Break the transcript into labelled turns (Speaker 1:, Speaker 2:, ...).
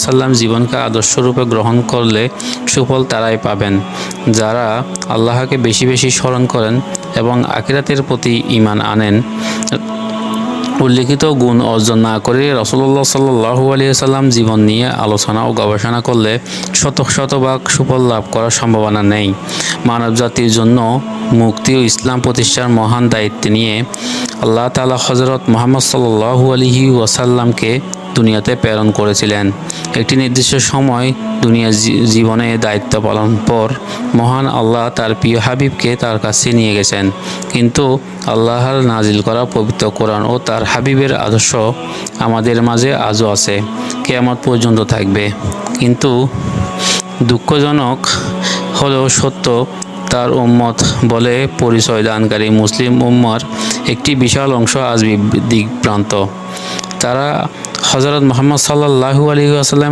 Speaker 1: সাল্লাম জীবনকে আদর্শরূপে গ্রহণ করলে সুফল তারাই পাবেন, যারা আল্লাহকে বেশি বেশি স্মরণ করেন এবং আখিরাতের প্রতি ঈমান আনেন। উল্লিখিত গুণ অর্জন না করে রাসূলুল্লাহ সাল্লাল্লাহু আলাইহি ওয়াসাল্লাম জীবন নিয়ে আলোচনা ও গবেষণা করলে শতভাগ সুফল লাভ করার সম্ভাবনা নেই। মানবজাতির জন্য মুক্তি ও ইসলাম প্রতিষ্ঠার মহান দায়িত্ব নিয়ে আল্লাহ তাআলা হযরত মুহাম্মদ সাল্লাল্লাহু আলাইহি ওয়াসাল্লামকে দুনিয়াতে প্রেরণ করেছিলেন। একটি নির্দিষ্ট সময় দুনিয়ার জীবনে দায়িত্ব পালন পর মহান আল্লাহ তার প্রিয় হাবিবকে তার কাছে নিয়ে গেছেন। কিন্তু আল্লাহর নাজিল করা পবিত্র কোরআন ও তার হাবিবের আদর্শ আমাদের মাঝে আজও আছে, কিয়ামত পর্যন্ত থাকবে। কিন্তু দুঃখজনক হলেও সত্য, তার উম্মত বলে পরিচয় দানকারী মুসলিম উম্মার একটি বিশাল অংশ আজ দিগ্ভ্রান্ত। তারা হযরত মুহাম্মদ সাল্লাল্লাহু আলাইহি ওয়াসাল্লাম